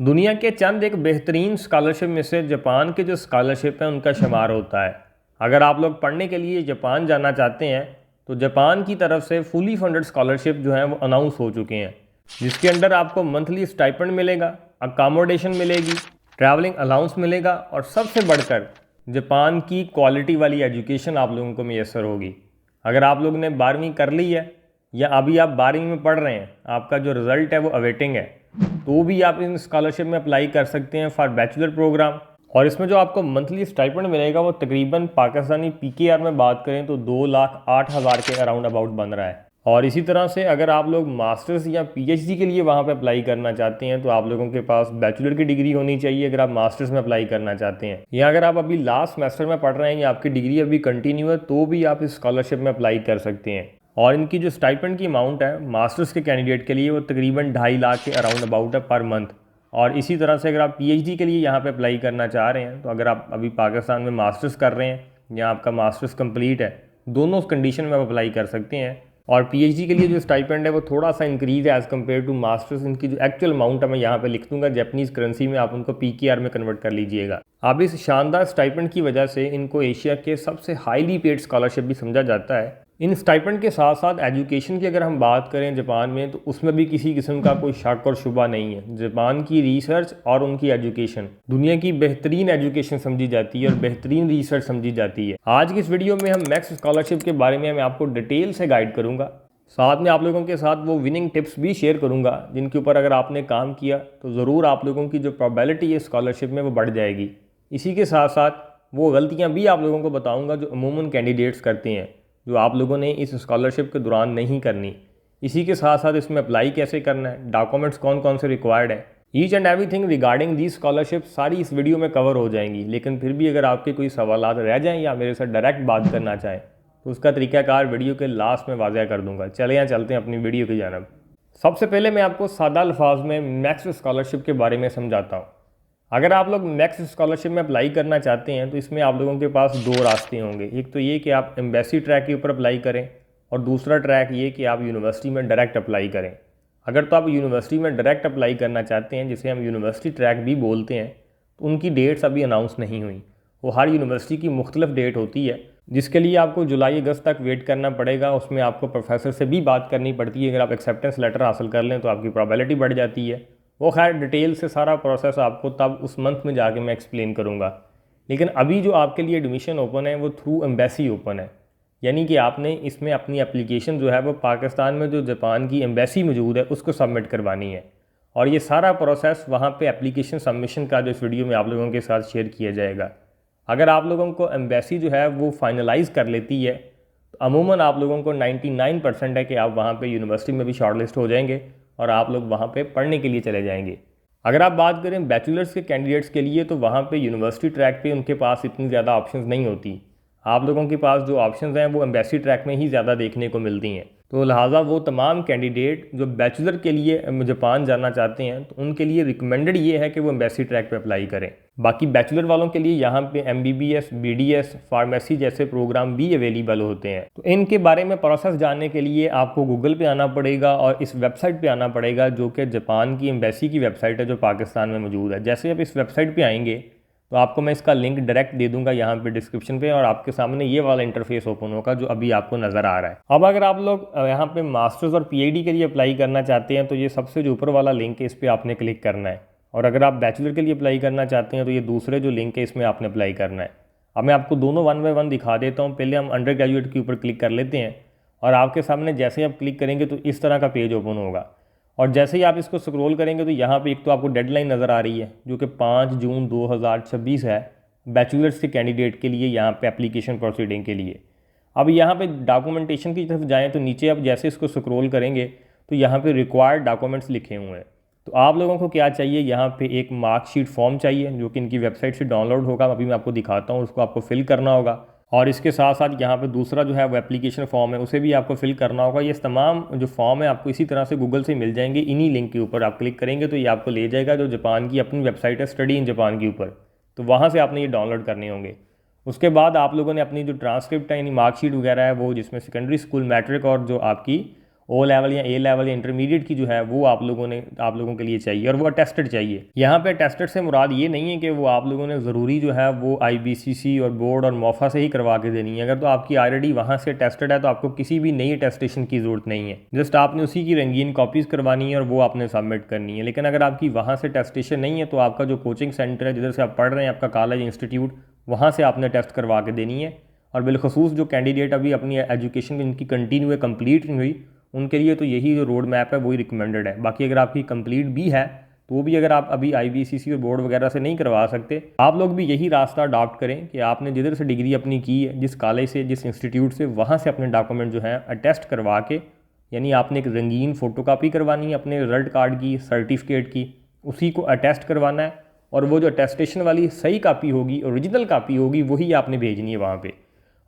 दुनिया के चंद एक बेहतरीन स्कॉलरशिप में से जापान की जो स्कॉलरशिप है उनका शुमार होता है। अगर आप लोग पढ़ने के लिए जापान जाना चाहते हैं तो जापान की तरफ से फुली फंडेड स्कॉलरशिप जो है वो अनाउंस हो चुके हैं, जिसके अंडर आपको मंथली स्टाइपेंड मिलेगा, अकामोडेशन मिलेगी, ट्रैवलिंग अलाउंस मिलेगा और सबसे बढ़कर जापान की क्वालिटी वाली एजुकेशन आप लोगों को मैसर होगी। अगर आप लोगों ने 12वीं कर ली है या अभी आप 12वीं में पढ़ रहे हैं, आपका जो रिज़ल्ट है वो अवेटिंग है, तो भी आप इन स्कॉलरशिप में अप्लाई कर सकते हैं फॉर बैचलर प्रोग्राम। और इसमें जो आपको मंथली स्टाइपेंड मिलेगा वो तकरीबन पाकिस्तानी पीकेआर में बात करें तो 2,08,000 के अराउंड अबाउट बन रहा है। और इसी तरह से अगर आप लोग मास्टर्स या पीएचडी के लिए वहाँ पे अप्लाई करना चाहते हैं तो आप लोगों के पास बैचलर की डिग्री होनी चाहिए अगर आप मास्टर्स में अप्लाई करना चाहते हैं, या अगर आप अभी लास्ट सेमेस्टर में पढ़ रहे हैं या आपकी डिग्री अभी कंटिन्यू है तो भी आप इस स्कॉलरशिप में अप्लाई कर सकते हैं। और इनकी जो स्टाइपेंड की अमाउंट है मास्टर्स के कैंडिडेट के लिए वो तकरीबन 2.5 लाख के अराउंड अबाउट है पर मंथ। और इसी तरह से अगर आप पीएचडी के लिए यहाँ पे अप्लाई करना चाह रहे हैं तो अगर आप अभी पाकिस्तान में मास्टर्स कर रहे हैं या आपका मास्टर्स कंप्लीट है, दोनों कंडीशन में आप अप्लाई कर सकते हैं। और पीएचडी के लिए जो स्टाइपेंड है वो थोड़ा सा इंक्रीज है एज़ कम्पेयर टू मास्टर्स। इनकी जो एक्चुअल अमाउंट है मैं यहाँ पे लिख दूंगा जापानीज़ करेंसी में, आप उनको पीकेआर में कन्वर्ट कर लीजिएगा। अब इस शानदार स्टाइपेंड की वजह से इनको एशिया के सबसे हाईली पेड स्कॉलरशिप भी समझा जाता है। इन स्टाइपेंड के साथ साथ एजुकेशन की अगर हम बात करें जापान में तो उसमें भी किसी किस्म का कोई शक और शुबा नहीं है। जापान की रिसर्च और उनकी एजुकेशन दुनिया की बेहतरीन एजुकेशन समझी जाती है और बेहतरीन रिसर्च समझी जाती है। आज की इस वीडियो में हम मैक्स स्कॉलरशिप के बारे में मैं आपको डिटेल से गाइड करूंगा, साथ में आप लोगों के साथ वो विनिंग टिप्स भी शेयर करूंगा जिनके ऊपर अगर आपने काम किया तो ज़रूर आप लोगों की जो प्रोबेबिलिटी है स्कॉलरशिप में वो बढ़ जाएगी। इसी के साथ साथ वो गलतियाँ भी आप लोगों को बताऊँगा जो अमूमन कैंडिडेट्स करते हैं, जो आप लोगों ने इस स्कॉलरशिप के दौरान नहीं करनी। इसी के साथ साथ इसमें अप्लाई कैसे करना है, डॉक्यूमेंट्स कौन कौन से रिक्वायर्ड है, each and everything regarding the scholarship सारी इस वीडियो में कवर हो जाएंगी। लेकिन फिर भी अगर आपके कोई सवाल रह जाएँ या मेरे साथ डायरेक्ट बात करना चाहें तो उसका तरीकाकार वीडियो के लास्ट में वाज़ह कर दूंगा। चले यहाँ चलते हैं अपनी वीडियो की जानब। सबसे पहले मैं आपको सादा अल्फाज में मैक्स स्कॉलरशिप के बारे में समझाता हूँ। अगर आप लोग मैक्स स्कॉलरशिप में अप्लाई करना चाहते हैं तो इसमें आप लोगों के पास दो रास्ते होंगे। एक तो ये कि आप एम्बेसी ट्रैक के ऊपर अप्लाई करें और दूसरा ट्रैक ये कि आप यूनिवर्सिटी में डायरेक्ट अप्लाई करें। अगर तो आप यूनिवर्सिटी में डायरेक्ट अप्लाई करना चाहते हैं, जिसे हम यूनिवर्सिटी ट्रैक भी बोलते हैं, तो उनकी डेट्स अभी अनाउंस नहीं हुई। वो हर यूनिवर्सिटी की मुख्तलिफ डेट होती है जिसके लिए आपको जुलाई अगस्त तक वेट करना पड़ेगा। उसमें आपको प्रोफेसर से भी बात करनी पड़ती है। अगर आप एक्सेप्टेंस लेटर हासिल कर लें तो आपकी प्रोबेबिलिटी बढ़ जाती है। वो खैर डिटेल से सारा प्रोसेस आपको तब उस मंथ में जाके मैं एक्सप्लेन करूँगा। लेकिन अभी जो आपके लिए एडमिशन ओपन है वो थ्रू एम्बेसी ओपन है, यानी कि आपने इसमें अपनी एप्लीकेशन जो है वो पाकिस्तान में जो जापान की एम्बेसी मौजूद है उसको सबमिट करवानी है। और ये सारा प्रोसेस वहाँ पे एप्लीकेशन सबमिशन का जो इस वीडियो में आप लोगों के साथ शेयर किया जाएगा। अगर आप लोगों को एम्बेसी जो है वो फाइनलाइज़ कर लेती है तो अमूमन आप लोगों को 99% है कि आप वहाँ पे यूनिवर्सिटी में भी शॉर्टलिस्ट हो जाएंगे और आप लोग वहाँ पे पढ़ने के लिए चले जाएंगे। अगर आप बात करें बैचलर्स के कैंडिडेट्स के लिए तो वहाँ पे यूनिवर्सिटी ट्रैक पे उनके पास इतनी ज़्यादा ऑप्शंस नहीं होती। आप लोगों के पास जो ऑप्शंस हैं वो एम्बेसी ट्रैक में ही ज़्यादा देखने को मिलती हैं। तो लिहाजा वो तमाम कैंडिडेट जो बैचलर के लिए जापान जाना चाहते हैं तो उनके लिए रिकमेंडेड ये है कि वो एम्बेसी ट्रैक पे अप्लाई करें। बाकी बैचलर वालों के लिए यहाँ पे MBBS, BDS, फार्मेसी जैसे प्रोग्राम भी अवेलेबल होते हैं। तो इनके बारे में प्रोसेस जानने के लिए आपको गूगल पे आना पड़ेगा और इस वेबसाइट पे आना पड़ेगा जो कि जापान की एम्बेसी की वेबसाइट है जो पाकिस्तान में मौजूद है। जैसे आप इस वेबसाइट पर आएंगे तो आपको मैं इसका लिंक डायरेक्ट दे दूंगा यहाँ पे डिस्क्रिप्शन पे और आपके सामने ये वाला इंटरफेस ओपन होगा जो अभी आपको नज़र आ रहा है। अब अगर आप लोग यहाँ पे मास्टर्स और PhD के लिए अप्लाई करना चाहते हैं तो ये सबसे जो ऊपर वाला लिंक है इस पर आपने क्लिक करना है। और अगर आप बैचलर के लिए अप्लाई करना चाहते हैं तो ये दूसरे जो लिंक है इसमें आपने अप्लाई करना है। अब मैं आपको दोनों 1 बाय 1 दिखा देता हूँ। पहले हम अंडर ग्रेजुएट के ऊपर क्लिक कर लेते हैं और आपके सामने जैसे ही आप क्लिक करेंगे तो इस तरह का पेज ओपन होगा। और जैसे ही आप इसको स्क्रॉल करेंगे तो यहाँ पे एक तो आपको डेडलाइन नज़र आ रही है जो कि 5 जून 2026 है बैचलर्स के कैंडिडेट के लिए यहाँ पे एप्लीकेशन प्रोसीडिंग के लिए। अब यहाँ पे डॉक्यूमेंटेशन की तरफ जाएं तो नीचे आप जैसे इसको स्क्रॉल करेंगे तो यहाँ पे रिक्वायर्ड डॉक्यूमेंट्स लिखे हुए हैं। तो आप लोगों को क्या चाहिए, यहाँ पे एक मार्कशीट फॉर्म चाहिए जो कि इनकी वेबसाइट से डाउनलोड होगा। अभी मैं आपको दिखाता हूँ, उसको आपको फिल करना होगा। और इसके साथ साथ यहाँ पे दूसरा जो है वो एप्लीकेशन फॉर्म है, उसे भी आपको फिल करना होगा। ये तमाम जो फॉर्म है आपको इसी तरह से गूगल से मिल जाएंगे। इन्हीं लिंक के ऊपर आप क्लिक करेंगे तो ये आपको ले जाएगा जो जापान की अपनी वेबसाइट है स्टडी इन जापान के ऊपर। तो वहाँ से आपने ये डाउनलोड करने होंगे। उसके बाद आप लोगों ने अपनी जो ट्रांसक्रिप्ट है यानी मार्कशीट वगैरह है वो जिसमें सेकेंडरी स्कूल मैट्रिक और जो आपकी ओ लेवल या ए लेवल या इंटरमीडिएट की जो है वो आप लोगों के लिए चाहिए और वो अटेस्टेड चाहिए। यहाँ पे अटेस्टेड से मुराद ये नहीं है कि वो आप लोगों ने ज़रूरी जो है वो IBCC और बोर्ड और मोफा से ही करवा के देनी है। अगर तो आपकी ऑलरेडी वहाँ से अटेस्टेड है तो आपको किसी भी नई अटेस्टेशन की ज़रूरत नहीं है, जस्ट आपने उसी की रंगीन कॉपीज़ करवानी है और वो आपने सबमिट करनी है। लेकिन अगर आपकी वहाँ से अटेस्टेशन नहीं है तो आपका जो कोचिंग सेंटर है जिधर से आप पढ़ रहे हैं, आपका कॉलेज इंस्टीट्यूट, वहाँ से आपने टेस्ट करवा के देनी है। और बिलखसूस जो कैंडिडेट अभी अपनी एजुकेशन इनकी कंटिन्यू कंप्लीट नहीं हुई, उनके लिए तो यही जो रोड मैप है वही रिकमेंडेड है। बाकी अगर आपकी कंप्लीट भी है तो भी अगर आप अभी IBCC और बोर्ड वगैरह से नहीं करवा सकते, आप लोग भी यही रास्ता अडॉप्ट करें कि आपने जिधर से डिग्री अपनी की है, जिस कॉलेज से, जिस इंस्टीट्यूट से, वहाँ से अपने डॉक्यूमेंट जो है अटेस्ट करवा के, यानी आपने एक रंगीन फ़ोटोकॉपी करवानी है अपने रिजल्ट कार्ड की, सर्टिफिकेट की, उसी को अटेस्ट करवाना है। और वो जो अटेस्टेशन वाली सही कापी होगी, ओरिजिनल कापी होगी, वही आपने भेजनी है वहाँ पे।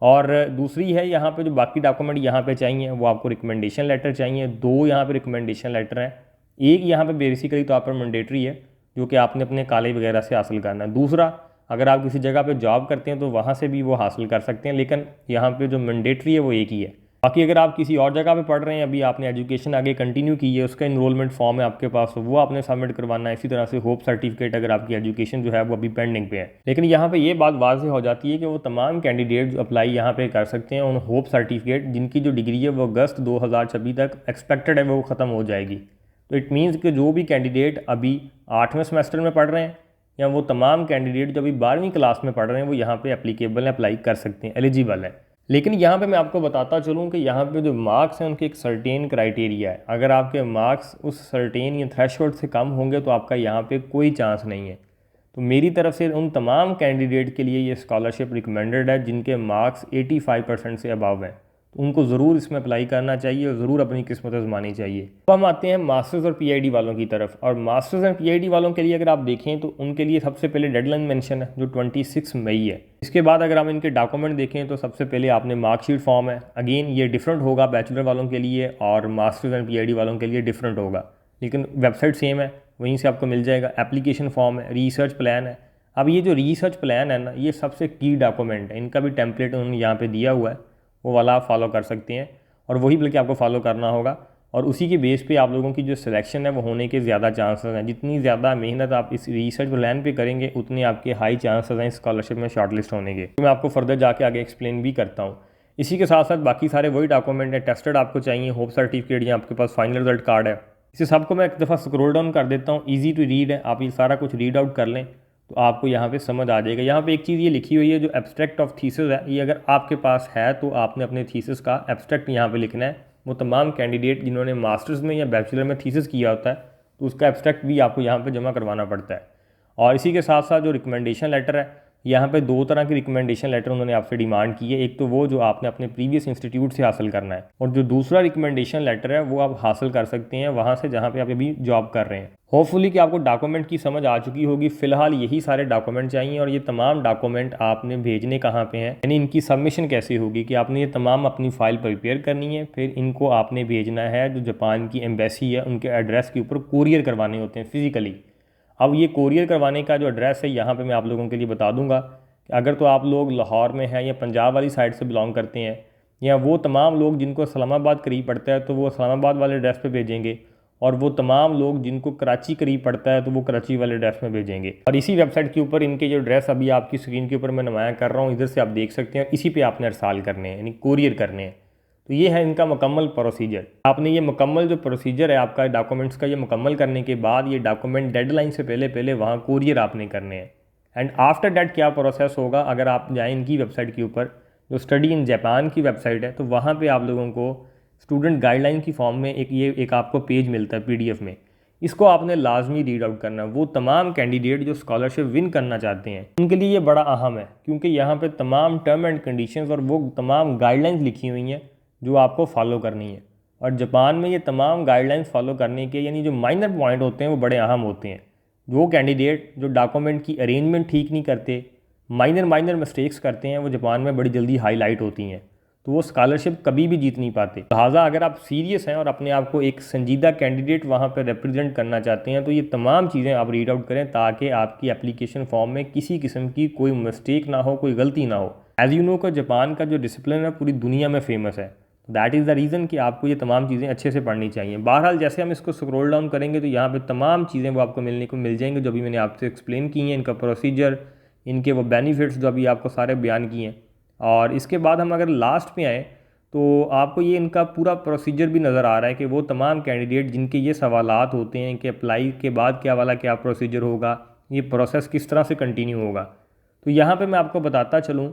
और दूसरी है यहाँ पे जो बाकी डॉक्यूमेंट यहाँ पे चाहिए वो आपको रिकमेंडेशन लेटर चाहिए। 2 यहाँ पे रिकमेंडेशन लेटर हैं। एक यहाँ पे बेसिकली तो आप पर मैंडेटरी है जो कि आपने अपने कॉलेज वगैरह से हासिल करना है। दूसरा, अगर आप किसी जगह पे जॉब करते हैं तो वहाँ से भी वो हासिल कर सकते हैं, लेकिन यहाँ पे जो मैंडेटरी है वो एक ही है। बाकी अगर आप किसी और जगह पे पढ़ रहे हैं, अभी आपने एजुकेशन आगे कंटिन्यू की है, उसका इनरोलमेंट फॉर्म है आपके पास, तो वो आपने सबमिट करवाना है। इसी तरह से होप सर्टिफिकेट अगर आपकी एजुकेशन जो है वो अभी पेंडिंग पे है। लेकिन यहाँ पे ये बात वाज़ेह हो जाती है कि वो तमाम कैंडिडेट जो अप्लाई यहाँ पे कर सकते हैं उन होप सर्टिफिकेट जिनकी जो डिग्री है वो अगस्त 2026 तक एक्सपेक्टेड है वो ख़त्म हो जाएगी। तो इट मीन्स कि जो भी कैंडिडेट अभी 8वें सेमेस्टर में पढ़ रहे हैं या वो तमाम कैंडिडेट जो अभी 12वीं क्लास में पढ़ रहे हैं वो यहाँ पे एप्लीकेबल हैं, अप्लाई कर सकते हैं, एलिजिबल है। लेकिन यहाँ पे मैं आपको बताता चलूँ कि यहाँ पे जो मार्क्स हैं उनके एक सर्टेन क्राइटेरिया है। अगर आपके मार्क्स उस सर्टेन या थ्रेशोल्ड से कम होंगे तो आपका यहाँ पे कोई चांस नहीं है। तो मेरी तरफ से उन तमाम कैंडिडेट के लिए ये स्कॉलरशिप रिकमेंडेड है जिनके मार्क्स 85% से अबव हैं, तो उनको ज़रूर इसमें अप्लाई करना चाहिए और ज़रूर अपनी किस्मत आजमानी चाहिए। अब हम आते हैं मास्टर्स और PhD वालों की तरफ। और मास्टर्स एंड PhD वालों के लिए अगर आप देखें तो उनके लिए सबसे पहले डेडलाइन मेंशन है जो 26 मई है। इसके बाद अगर हम इनके डॉक्यूमेंट देखें तो सबसे पहले आपने मार्कशीट फॉर्म है। अगेन ये डिफरेंट होगा बैचलर वालों के लिए और मास्टर्स एंड PhD वालों के लिए डिफरेंट होगा, लेकिन वेबसाइट सेम है, वहीं से आपको मिल जाएगा। एप्लीकेशन फॉर्म है, रिसर्च प्लान है। अब ये जो रिसर्च प्लान है ना, ये सबसे की डॉक्यूमेंट है, इनका भी टेम्पलेट उन्होंने यहाँ पे दिया हुआ है, वो वाला आप फॉलो कर सकते हैं और वही बल्कि आपको फॉलो करना होगा। और उसी के बेस पे आप लोगों की जो सिलेक्शन है वो होने के ज़्यादा चांसेस हैं। जितनी ज़्यादा मेहनत आप इस रिसर्च प्लान पे करेंगे उतने आपके हाई चांसेस हैं स्कॉलरशिप में शॉर्टलिस्ट होने के। तो मैं आपको फर्दर जाके आगे एक्सप्लेन भी करता हूँ। इसी के साथ साथ बाकी सारे वही डॉक्यूमेंट है, टेस्टेड आपको चाहिए, होप सर्टिफिकेट या आपके पास फाइनल रिजल्ट कार्ड है। इसे सबको मैं एक दफ़ा स्क्रॉल डाउन कर देता हूँ, ईजी टू रीड है, आप ये सारा कुछ रीड आउट कर लें तो आपको यहाँ पे समझ आ जाएगा। यहाँ पे एक चीज़ ये लिखी हुई है जो एब्स्ट्रैक्ट ऑफ थीसिस है, ये अगर आपके पास है तो आपने अपने थीसिस का एब्स्ट्रैक्ट यहाँ पे लिखना है। वो तमाम कैंडिडेट जिन्होंने मास्टर्स में या बैचलर में थीसिस किया होता है तो उसका एब्स्ट्रैक्ट भी आपको यहाँ पे जमा करवाना पड़ता है। और इसी के साथ साथ जो रिकमेंडेशन लेटर है, यहाँ पे 2 तरह की रिकमेंडेशन लेटर उन्होंने आपसे डिमांड की है। एक तो वो जो आपने अपने प्रीवियस इंस्टीट्यूट से हासिल करना है, और जो दूसरा रिकमेंडेशन लेटर है वो आप हासिल कर सकते हैं वहाँ से जहाँ पे आप अभी जॉब कर रहे हैं। होपफुली कि आपको डॉक्यूमेंट की समझ आ चुकी होगी। फ़िलहाल यही सारे डॉक्यूमेंट चाहिए और ये तमाम डॉक्यूमेंट आपने भेजने कहाँ पे हैं, यानी इनकी सबमिशन कैसे होगी कि आपने ये तमाम अपनी फ़ाइल प्रिपेयर करनी है, फिर इनको आपने भेजना है जो जापान की एम्बेसी है उनके एड्रेस के ऊपर कोरियर करवाने होते हैं फिज़िकली। अब ये कोरियर करवाने का जो एड्रेस है यहाँ पे मैं आप लोगों के लिए बता दूंगा कि अगर तो आप लोग लाहौर में हैं या पंजाब वाली साइड से बिलोंग करते हैं, या वो तमाम लोग जिनको इस्लामाबाद करीब पड़ता है तो वो इस्लामाबाद वाले एड्रेस पे भेजेंगे, और वो तमाम लोग जिनको कराची करीब पड़ता है तो वो कराची वाले एड्रेस में भेजेंगे। और इसी वेबसाइट के ऊपर इनके जो एड्रेस अभी आपकी स्क्रीन के ऊपर मैं नुमाया कर रहा हूँ, इधर से आप देख सकते हैं, इसी पर आपने अरसाल करने हैं, यानी कोरियर करने हैं। तो ये है इनका मुकम्मल प्रोसीजर। आपने ये मुकम्मल जो प्रोसीजर है आपका डॉक्यूमेंट्स का, ये मुकम्मल करने के बाद ये डॉक्यूमेंट डेडलाइन से पहले पहले वहाँ कोरियर आपने करने हैं। एंड आफ्टर डैट क्या प्रोसेस होगा, अगर आप जाएँ इनकी वेबसाइट के ऊपर जो स्टडी इन जापान की वेबसाइट है, तो वहाँ पर आप लोगों को स्टूडेंट गाइडलाइन की फॉर्म में एक आपको पेज मिलता है PDF में। इसको आपने लाजमी रीड आउट करना है। वो तमाम कैंडिडेट जो स्कॉलरशिप विन करना चाहते हैं उनके लिए ये बड़ा अहम है, क्योंकि यहाँ पे तमाम टर्म एंड कंडीशंस और वो तमाम गाइडलाइंस लिखी हुई हैं जो आपको फॉलो करनी है। और जापान में ये तमाम गाइडलाइंस फॉलो करने के यानी जो माइनर पॉइंट होते हैं वो बड़े अहम होते हैं। वो कैंडिडेट जो डॉक्यूमेंट की अरेंजमेंट ठीक नहीं करते, माइनर मिस्टेक्स करते हैं, वो जापान में बड़ी जल्दी हाईलाइट होती हैं, तो वो स्कॉलरशिप कभी भी जीत नहीं पाते। लिहाजा अगर आप सीरियस हैं और अपने आप को एक संजीदा कैंडिडेट वहाँ पर रिप्रेजेंट करना चाहते हैं तो ये तमाम चीज़ें आप रीड आउट करें ताकि आपकी एप्लीकेशन फॉर्म में किसी किस्म की कोई मिस्टेक ना हो, कोई गलती ना हो। एज यू नो का जापान का जो डिसिप्लिन है पूरी दुनिया में फेमस है, दैट इज़ द रीज़न कि आपको ये तमाम चीज़ें अच्छे से पढ़नी चाहिए। बहरहाल जैसे हम इसको स्क्रॉल डाउन करेंगे तो यहाँ पे तमाम चीज़ें वो आपको मिलने को मिल जाएंगी जो अभी मैंने आपसे एक्सप्लेन की हैं, इनका प्रोसीजर, इनके वो बेनिफिट्स जो अभी आपको सारे बयान किए हैं। और इसके बाद हम अगर लास्ट पे आएँ तो आपको ये इनका पूरा प्रोसीजर भी नज़र आ रहा है कि वो तमाम कैंडिडेट जिनके ये सवालात होते हैं कि अप्लाई के बाद क्या वाला क्या प्रोसीजर होगा, ये प्रोसेस किस तरह से कंटिन्यू होगा। तो यहाँ पे मैं आपको बताता चलूँ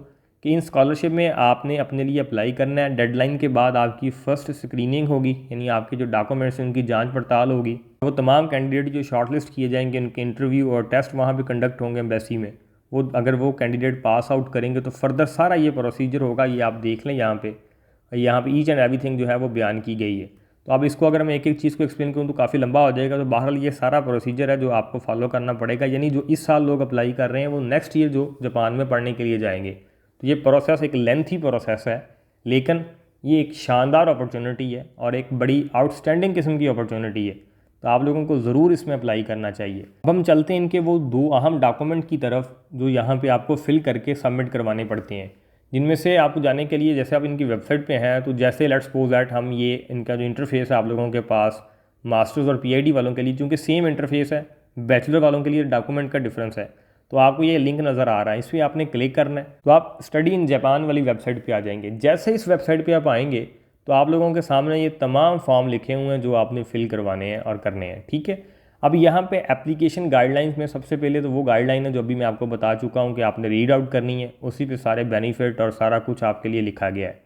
कि इन स्कॉलरशिप में आपने अपने लिए अप्लाई करना है। डेडलाइन के बाद आपकी फ़र्स्ट स्क्रीनिंग होगी, यानी आपके जो डॉक्यूमेंट्स हैं उनकी जांच पड़ताल होगी। वो तमाम कैंडिडेट जो शॉर्टलिस्ट किए जाएंगे उनके इंटरव्यू और टेस्ट वहाँ पे कंडक्ट होंगे एम्बेसी में। वो अगर वो कैंडिडेट पास आउट करेंगे तो फर्दर सारा ये प्रोसीजर होगा, ये आप देख लें यहाँ पे ईच एंड एवरीथिंग जो है वो बयान की गई है। तो अब इसको अगर मैं एक एक चीज़ को एक्सप्लेन करूँ तो काफ़ी लंबा हो जाएगा। तो बहरहाल ये सारा प्रोसीजर है जो आपको फॉलो करना पड़ेगा, यानी जो इस साल लोग अप्लाई कर रहे हैं वो नेक्स्ट ईयर जो जापान में पढ़ने के लिए जाएंगे। तो ये प्रोसेस एक लेंथी प्रोसेस है, लेकिन ये एक शानदार अपॉर्चुनिटी है और एक बड़ी आउटस्टैंडिंग किस्म की अपॉर्चुनिटी है। तो आप लोगों को ज़रूर इसमें अप्लाई करना चाहिए। अब हम चलते हैं इनके वो 2 अहम डॉक्यूमेंट की तरफ जो यहाँ पे आपको फिल करके सबमिट करवाने पड़ते हैं, जिनमें से आपको जाने के लिए जैसे आप इनकी वेबसाइट पे हैं तो जैसे लेट्स सपोज दैट हम ये इनका जो इंटरफेस है आप लोगों के पास मास्टर्स और पीएचडी वालों के लिए चूँकि सेम इंटरफेस है, बैचलर वालों के लिए डॉक्यूमेंट का डिफरेंस है। तो आपको ये लिंक नज़र आ रहा है, इस पर आपने क्लिक करना है तो आप स्टडी इन जापान वाली वेबसाइट पे आ जाएंगे। जैसे इस वेबसाइट पे आप आएंगे तो आप लोगों के सामने ये तमाम फॉर्म लिखे हुए हैं जो आपने फिल करवाने हैं और करने हैं, ठीक है। अब यहाँ पे एप्लीकेशन गाइडलाइंस में सबसे पहले तो वो गाइडलाइन है जो अभी मैं आपको बता चुका हूँ कि आपने रीड आउट करनी है, उसी पे सारे बेनिफिट और सारा कुछ आपके लिए लिखा गया है।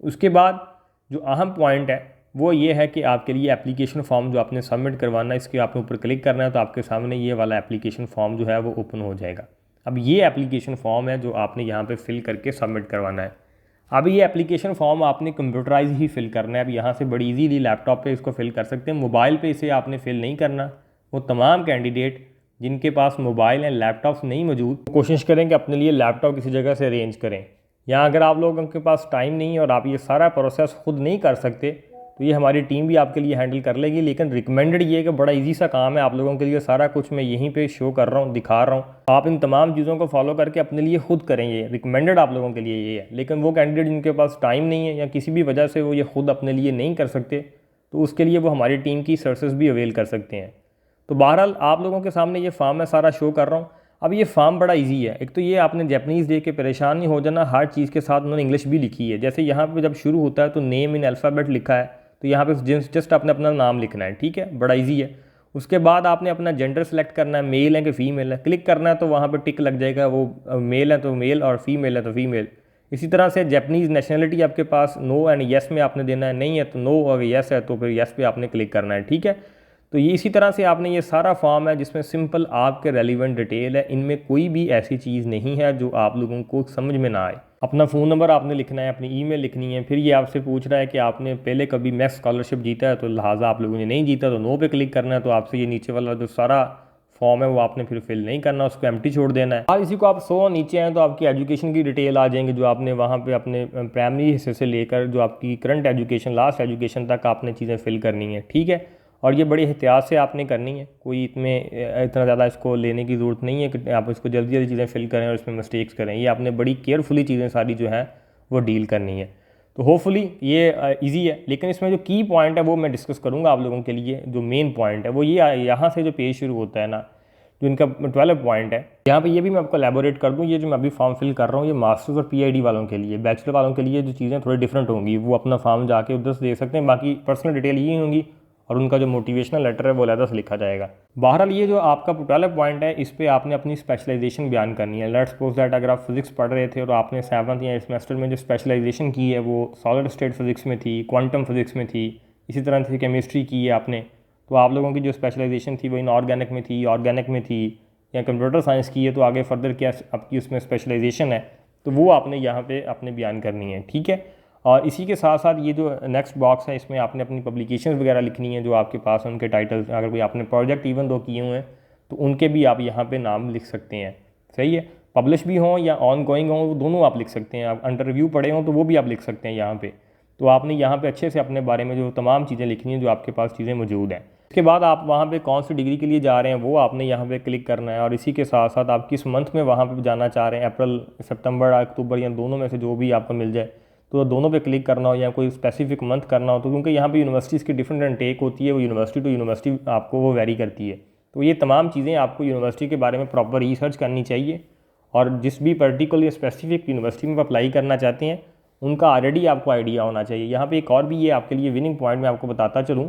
उसके बाद जो अहम पॉइंट है वो ये है कि आपके लिए एप्लीकेशन फॉर्म जो आपने सबमिट करवाना है, इसके आपने ऊपर क्लिक करना है तो आपके सामने ये वाला एप्लीकेशन फॉर्म जो है वो ओपन हो जाएगा। अब ये एप्लीकेशन फॉर्म है जो आपने यहाँ पे फिल करके सबमिट करवाना है। अब ये एप्लीकेशन फॉर्म आपने कंप्यूटराइज ही फिल करना है। अब यहाँ से बड़ी इजीली लैपटॉप पे इसको फिल कर सकते हैं, मोबाइल पे इसे आपने फिल नहीं करना। वो तमाम कैंडिडेट जिनके पास मोबाइल एंड लैपटॉप्स नहीं मौजूद, कोशिश करें कि अपने लिए लैपटॉप किसी जगह से अरेंज करें। या अगर आप लोगों के पास टाइम नहीं है और आप ये सारा प्रोसेस खुद नहीं कर सकते तो ये हमारी टीम भी आपके लिए हैंडल कर लेगी। लेकिन रिकमेंडेड ये है कि बड़ा इजी सा काम है, आप लोगों के लिए सारा कुछ मैं यहीं पे शो कर रहा हूँ, दिखा रहा हूँ। आप इन तमाम चीज़ों को फॉलो करके अपने लिए खुद करेंगे, रिकमेंडेड आप लोगों के लिए ये है। लेकिन वो कैंडिडेट जिनके पास टाइम नहीं है या किसी भी वजह से वो ये खुद अपने लिए नहीं कर सकते तो उसके लिए वो हमारी टीम की सर्विसेज भी अवेल कर सकते हैं। तो बहरहाल आप लोगों के सामने ये फॉर्म मैं सारा शो कर रहा हूँ। अब ये फॉर्म बड़ा इजी है। एक तो ये आपने जैपनीज़ देख के परेशान नहीं हो जाना, हर चीज़ के साथ उन्होंने इंग्लिश भी लिखी है। जैसे यहाँ पे जब शुरू होता है तो नेम इन अल्फ़ाबेट लिखा है, तो यहाँ पे जस्ट आपने अपना नाम लिखना है, ठीक है, बड़ा इजी है। उसके बाद आपने अपना जेंडर सेलेक्ट करना है, मेल है कि फ़ीमेल है, क्लिक करना है तो वहाँ पर टिक लग जाएगा, वो मेल है तो मेल और फीमेल है तो फीमेल। इसी तरह से जैपनीज़ नेशनलिटी आपके पास नो एंड येस में आपने देना है, नहीं है तो नो, और येस है तो फिर येस पे आपने क्लिक करना है, ठीक है। तो ये इसी तरह से आपने ये सारा फॉर्म है जिसमें सिंपल आपके रेलिवेंट डिटेल है, इनमें कोई भी ऐसी चीज़ नहीं है जो आप लोगों को समझ में ना आए। अपना फ़ोन नंबर आपने लिखना है, अपनी ईमेल लिखनी है। फिर ये आपसे पूछ रहा है कि आपने पहले कभी मैक्स स्कॉलरशिप जीता है, तो लिहाजा आप लोगों ने नहीं जीता तो नो पे क्लिक करना है। तो आपसे ये नीचे वाला जो सारा फॉर्म है वो आपने फिर फिल नहीं करना, उसको एम्प्टी छोड़ देना है। और इसी को आप 100 नीचे हैं तो आपकी एजुकेशन की डिटेल आ जाएंगी जो आपने वहाँ पे अपने प्राइमरी हिस्से से लेकर जो आपकी करंट एजुकेशन लास्ट एजुकेशन तक आपने चीज़ें फिल करनी है, ठीक है। और ये बड़ी एहतियात से आपने करनी है, कोई इतना ज़्यादा इसको लेने की ज़रूरत नहीं है कि आप इसको जल्दी जल्दी चीज़ें फिल करें और इसमें मिस्टेक्स करें। ये आपने बड़ी केयरफुली चीज़ें सारी जो हैं वो डील करनी है। तो होपफुली ये इजी है, लेकिन इसमें जो की पॉइंट है वो मैं डिस्कस करूँगा आप लोगों के लिए। जो मेन पॉइंट है वो ये यहाँ से जो पेज शुरू होता है ना, जो इनका 12 पॉइंट है, यहाँ पे ये भी मैं आपको एलेबोरेट कर दूँ। ये जो मैं अभी फॉर्म फिल कर रहा हूँ ये मास्टर्स और पीआईडी वालों के लिए, बैचलर वालों के लिए जो चीज़ें थोड़ी डिफरेंट होंगी वो अपना फॉर्म जाके उधर से देख सकते हैं। बाकी पर्सनल डिटेल यही होंगी और उनका जो मोटिवेशनल लेटर है वो अलग से लिखा जाएगा। बहरहाल ये जो आपका 12 पॉइंट है इस पर आपने अपनी स्पेशलाइजेशन बयान करनी है। लेट्स सपोज दैट अगर आप फिजिक्स पढ़ रहे थे और आपने 7th या सेमेस्टर में जो स्पेशलाइजेशन की है वो सॉलिड स्टेट फिजिक्स में थी, क्वांटम फिजिक्स में थी, इसी तरह से केमिस्ट्री की है आपने, तो आप लोगों की जो स्पेशलाइजेशन थी वो इनऑर्गेनिक में थी, ऑर्गेनिक में थी, या कंप्यूटर साइंस की है तो आगे फर्दर क्या आपकी उसमें स्पेशलाइजेशन है तो वो आपने यहाँ पे अपने बयान करनी है, ठीक है। और इसी के साथ साथ ये जो नेक्स्ट बॉक्स है इसमें आपने अपनी पब्लिकेशन वगैरह लिखनी है जो आपके पास उनके टाइटल्स, अगर कोई आपने प्रोजेक्ट इवन दो किए हुए हैं तो उनके भी आप यहाँ पे नाम लिख सकते हैं, सही है। पब्लिश भी हों या ऑन गोइंग हों वो दोनों आप लिख सकते हैं। आप अंडर रिव्यू पढ़े हों तो वो भी आप लिख सकते हैं यहाँ पे। तो आपने यहाँ पे अच्छे से अपने बारे में जो तमाम चीज़ें लिखनी हैं जो आपके पास चीज़ें मौजूद हैं। इसके बाद आप वहाँ पे कौन सी डिग्री के लिए जा रहे हैं वो आपने यहाँ पे क्लिक करना है, और इसी के साथ साथ आप किस मंथ में वहाँ पे जाना चाह रहे हैं, अप्रैल, सितंबर, अक्टूबर या दोनों में से जो भी आपको मिल जाए तो दोनों पे क्लिक करना हो या कोई स्पेसिफिक मंथ करना हो, तो क्योंकि यहाँ पे यूनिवर्सिटीज़ की डिफरेंट इनटेक होती है, वो यूनिवर्सिटी टू यूनिवर्सिटी आपको वो वेरी करती है। तो ये तमाम चीज़ें आपको यूनिवर्सिटी के बारे में प्रॉपर रिसर्च करनी चाहिए, और जिस भी पर्टिकुलर या स्पेसिफिक यूनिवर्सिटी में अप्लाई करना चाहते हैं उनका ऑलरेडी आपको आइडिया होना चाहिए। यहाँ पे एक और भी ये आपके लिए विनिंग पॉइंट मैं आपको बताता चलूँ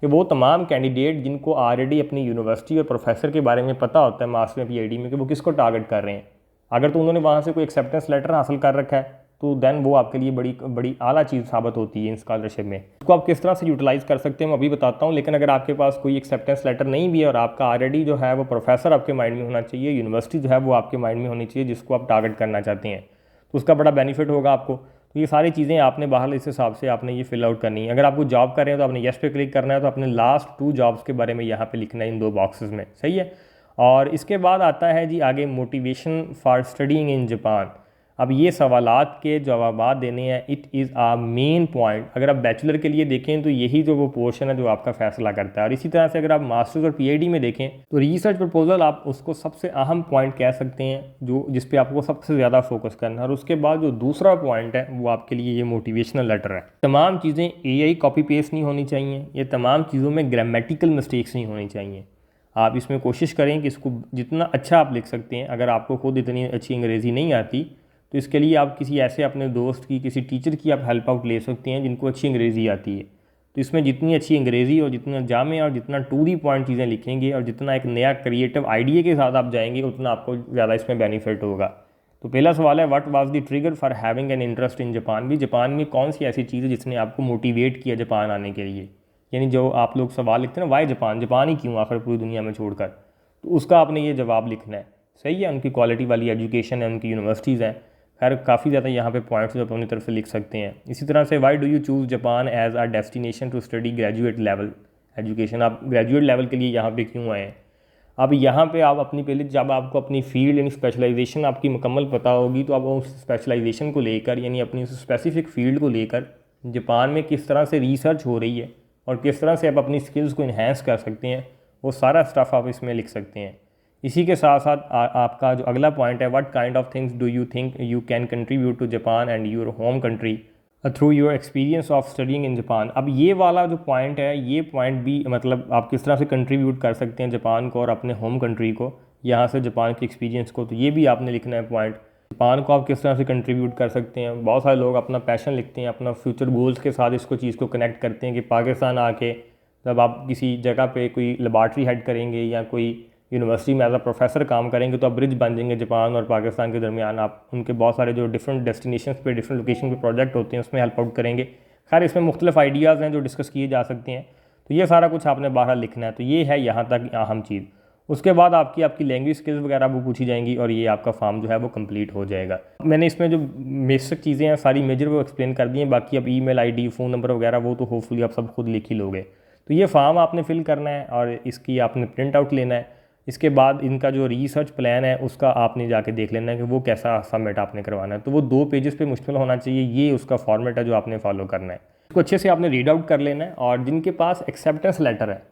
कि वो तमाम कैंडिडेट जिनको ऑलरेडी अपनी यूनिवर्सिटी और प्रोफेसर के बारे में पता होता है मास्टर में PhD में कि वो किसको टारगेट कर रहे हैं, अगर तो उन्होंने वहाँ से कोई एक्सेप्टेंस लेटर हासिल कर रखा है तो देन वो आपके लिए बड़ी बड़ी आला चीज़ साबित होती है इन स्कॉलरशिप में। उसको आप किस तरह से यूटिलाइज़ कर सकते हैं मैं अभी बताता हूँ, लेकिन अगर आपके पास कोई एक्सेप्टेंस लेटर नहीं भी है और आपका ऑलरेडी जो है वो प्रोफेसर आपके माइंड में होना चाहिए, यूनिवर्सिटी जो है वो आपके माइंड में होनी चाहिए जिसको आप टारगेट करना चाहते हैं, तो उसका बड़ा बेनिफिट होगा आपको। तो ये सारी चीज़ें आपने बाहर इस हिसाब से आपने ये फिल आउट करनी है। अगर आपको जॉब कर रहे हैं तो आपने येस पे क्लिक करना है, तो अपने लास्ट 2 जॉब्स के बारे में यहाँ पे लिखना है इन 2 बॉक्सेस में, सही है। और इसके बाद आता है जी आगे motivation for studying in Japan. अब ये सवालात के जवाबात देने हैं, it is a main point. अगर आप बैचलर के लिए देखें तो यही जो वो पोर्शन है जो आपका फैसला करता है, और इसी तरह से अगर आप मास्टर्स और PhD में देखें तो रिसर्च प्रपोजल आप उसको सबसे अहम पॉइंट कह सकते हैं जो जिस पे आपको सबसे ज़्यादा फोकस करना है। और उसके बाद जो दूसरा पॉइंट है वो आपके लिए ये मोटिवेशनल लेटर है। तमाम चीज़ें AI कॉपी पेस्ट नहीं होनी चाहिए, ये तमाम चीज़ों में ग्रामेटिकल मिस्टेक्स नहीं होनी चाहिए। आप इसमें कोशिश करें कि इसको जितना अच्छा आप लिख सकते हैं। अगर आपको खुद इतनी अच्छी अंग्रेज़ी नहीं आती तो इसके लिए आप किसी ऐसे अपने दोस्त की, किसी टीचर की आप हेल्प आउट ले सकते हैं जिनको अच्छी अंग्रेज़ी आती है। तो इसमें जितनी अच्छी अंग्रेज़ी और जितना जामे और जितना टू दी पॉइंट चीज़ें लिखेंगे और जितना एक नया क्रिएटिव आइडिया के साथ आप जाएंगे उतना आपको ज़्यादा इसमें बेनिफिट होगा। तो पहला सवाल है, what was the trigger for having an interest in Japan. भी जापान में कौन सी ऐसी चीज़ है जिसने आपको मोटिवेट किया जापान आने के लिए, यानी जो आप लोग सवाल लिखते हैं ना, वाई जापान, जापान ही क्यों आखिर पूरी दुनिया में छोड़कर, तो उसका आपने ये जवाब लिखना है, सही है। उनकी क्वालिटी वाली एजुकेशन है, उनकी यूनिवर्सिटीज़ हैं, खैर काफ़ी ज़्यादा यहाँ पे पॉइंट्स जो अपनी तरफ से लिख सकते हैं। इसी तरह से why do you choose Japan as a destination to study graduate level education. आप ग्रेजुएट लेवल के लिए यहाँ पे क्यों आए हैं। अब यहाँ पे आप अपनी पहले जब आपको अपनी फील्ड यानी स्पेशलाइजेशन आपकी मुकम्मल पता होगी तो आप उस स्पेशलाइजेशन को लेकर यानी अपनी उस स्पेसिफिक फील्ड को लेकर जापान में किस तरह से रिसर्च हो रही है और किस तरह से आप अपनी स्किल्स को इन्हेंस कर सकते हैं, वो सारा स्टफ़ आप इसमें लिख सकते हैं। इसी के साथ साथ आपका जो अगला पॉइंट है, what kind of things do you think you can contribute to Japan and your home country through your experience of studying in Japan. अब ये वाला जो पॉइंट है, ये पॉइंट भी मतलब आप किस तरह से कंट्रीब्यूट कर सकते हैं जापान को और अपने होम कंट्री को, यहाँ से जापान के एक्सपीरियंस को, तो ये भी आपने लिखना है पॉइंट। जापान को आप किस तरह से कंट्रीब्यूट कर सकते हैं। बहुत सारे लोग अपना पैशन लिखते हैं, अपना फ्यूचर गोल्स के साथ इसको चीज़ को कनेक्ट करते हैं कि पाकिस्तान आके जब आप किसी जगह पे कोई लेबॉर्ट्री हेड करेंगे या कोई यूनिवर्सिटी में एज अ प्रोफेसर काम करेंगे तो आप ब्रिज बन जाएंगे जापान और पाकिस्तान के दरमियान। आप उनके बहुत सारे जो डिफरेंट डेस्टिनेशंस पे, डिफरेंट लोकेशन पे प्रोजेक्ट होते हैं उसमें हेल्प आउट करेंगे। खैर इसमें मुख्तलिफ आइडियाज़ हैं जो डिस्कस किए जा सकते हैं, तो ये सारा कुछ आपने बाहर लिखना है। तो ये है यहाँ तक अहम चीज़। उसके बाद आपकी लैंग्वेज स्किल्स वगैरह वो पूछी जाएंगी और ये आपका फॉर्म जो है वो कंप्लीट हो जाएगा। मैंने इसमें जो बेसिक चीज़ें हैं सारी मेजर वो एक्सप्लेन कर दी हैं, बाकी अब ईमेल आईडी, फ़ोन नंबर वगैरह वो तो होपफुली आप सब खुद लिख ही लोगे। तो ये फॉर्म आपने फिल करना है और इसकी आपने प्रिंट आउट लेना है। इसके बाद इनका जो रिसर्च प्लान है उसका आपने जाके देख लेना है कि वो कैसा सबमिट आपने करवाना है। तो वो 2 पेजेस पे मुश्किल होना चाहिए, ये उसका फॉर्मेट है जो आपने फॉलो करना है। इसको अच्छे से आपने रीड आउट कर लेना है। और जिनके पास एक्सेप्टेंस लेटर है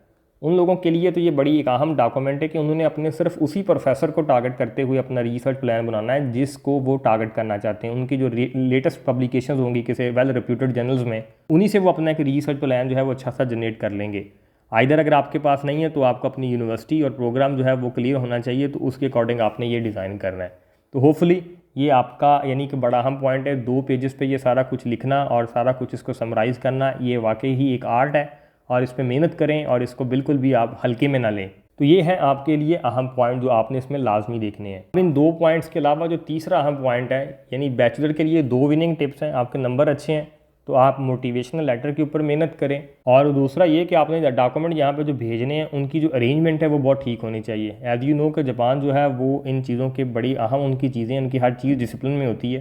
उन लोगों के लिए तो ये बड़ी एक अहम डॉक्यूमेंट है कि उन्होंने अपने सिर्फ उसी प्रोफेसर को टारगेट करते हुए अपना रिसर्च प्लान बनाना है जिसको वो टारगेट करना चाहते हैं। उनकी जो लेटेस्ट पब्लिकेशंस होंगी किसी वेल रिप्यूटेड जर्नल्स में, उन्हीं से वो अपना एक रिसर्च प्लान जो है वो अच्छा सा जनरेट कर लेंगे। आइदर अगर आपके पास नहीं है तो आपको अपनी यूनिवर्सिटी और प्रोग्राम जो है वो क्लियर होना चाहिए, तो उसके अकॉर्डिंग आपने ये डिज़ाइन करना है। तो होपफुली ये आपका यानी कि बड़ा अहम पॉइंट है। 2 पेजेस पे ये सारा कुछ लिखना और सारा कुछ इसको समराइज़ करना, ये वाकई ही एक आर्ट है और इस पर मेहनत करें और इसको बिल्कुल भी आप हल्के में ना लें। तो ये है आपके लिए अहम पॉइंट जो आपने इसमें लाजमी देखने हैं। इन 2 पॉइंट्स के अलावा जो तीसरा अहम पॉइंट है, यानी बैचलर के लिए 2 विनिंग टिप्स हैं। आपके नंबर अच्छे हैं तो आप मोटिवेशनल लेटर के ऊपर मेहनत करें, और दूसरा ये कि आपने डॉक्यूमेंट यहाँ पे जो भेजने हैं उनकी जो अरेंजमेंट है वो बहुत ठीक होनी चाहिए। एज यू नो कि जापान जो है वो इन चीज़ों के बड़ी अहम उनकी चीज़ें, उनकी हर चीज़ डिसिप्लिन में होती है।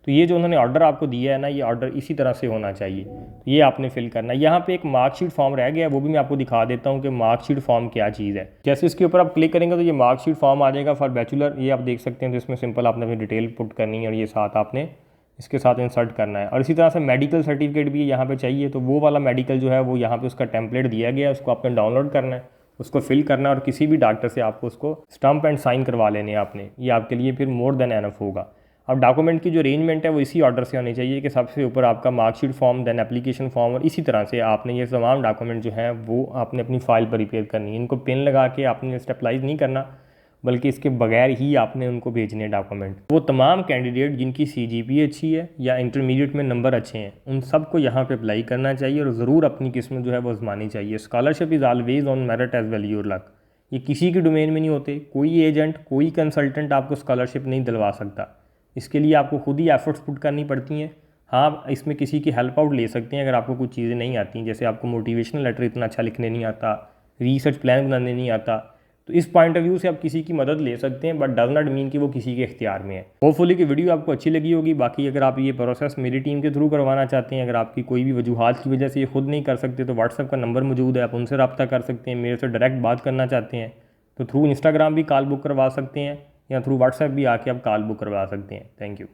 तो ये जो उन्होंने ऑर्डर आपको दिया है ना, ये ऑर्डर इसी तरह से होना चाहिए। तो ये आपने फिल करना है। यहाँ पे एक मार्कशीट फॉर्म रह गया है, वो भी मैं आपको दिखा देता हूँ कि मार्कशीट फॉर्म क्या चीज़ है। जैसे इसके ऊपर आप क्लिक करेंगे तो ये मार्कशीट फॉर्म आ जाएगा फॉर बैचलर, ये आप देख सकते हैं। तो इसमें सिंपल आपने अपनी डिटेल पुट करनी है और ये साथ आपने इसके साथ इंसर्ट करना है। और इसी तरह से मेडिकल सर्टिफिकेट भी यहाँ पे चाहिए, तो वो वाला मेडिकल जो है वो यहाँ पे उसका टेम्पलेट दिया गया है, उसको आपने डाउनलोड करना है, उसको फिल करना है और किसी भी डॉक्टर से आपको उसको स्टम्प एंड साइन करवा लेने हैं आपने। ये आपके लिए फिर मोर देन एनफ होगा। अब डॉक्यूमेंट की जो अरेंजमेंट है वो इसी ऑर्डर से होनी चाहिए कि सबसे ऊपर आपका marksheet form, then application form, और इसी तरह से आपने ये तमाम डॉक्यूमेंट जो हैं वो आपने अपनी फ़ाइल पर प्रिपेयर करनी है। इनको पिन लगा के आपने स्टेपलाइज नहीं करना, बल्कि इसके बगैर ही आपने उनको भेजने डॉक्यूमेंट। वो तमाम कैंडिडेट जिनकी CGPA अच्छी है या इंटरमीडिएट में नंबर अच्छे हैं, उन सबको यहाँ पे अप्लाई करना चाहिए और ज़रूर अपनी किस्मत जो है वो आजमानी चाहिए। Scholarship is always on merit as well your luck. ये किसी के डोमेन में नहीं होते, कोई एजेंट, कोई कंसल्टेंट आपको स्कॉलरशिप नहीं दिलवा सकता। इसके लिए आपको खुद ही एफर्ट्स पुट करनी पड़ती हैं। हाँ, इसमें किसी की हेल्प आउट ले सकते हैं अगर आपको कुछ चीज़ें नहीं आती, जैसे आपको मोटिवेशनल लेटर इतना अच्छा लिखने नहीं आता, रिसर्च प्लान बनाने नहीं आता, तो इस पॉइंट ऑफ व्यू से आप किसी की मदद ले सकते हैं, बट डज नॉट मीन कि वो किसी के इख्तियार में है। होपफुली कि वीडियो आपको अच्छी लगी होगी। बाकी अगर आप ये प्रोसेस मेरी टीम के थ्रू करवाना चाहते हैं, अगर आपकी कोई भी वजूहात की वजह से ये खुद नहीं कर सकते, तो व्हाट्सएप का नंबर मौजूद है, आप उनसे रब्ता कर सकते हैं। मेरे से डायरेक्ट बात करना चाहते हैं तो थ्रू इंस्टाग्राम भी कॉल बुक करवा सकते हैं, या थ्रू व्हाट्सएप भी आके आप कॉल बुक करवा सकते हैं। Thank you.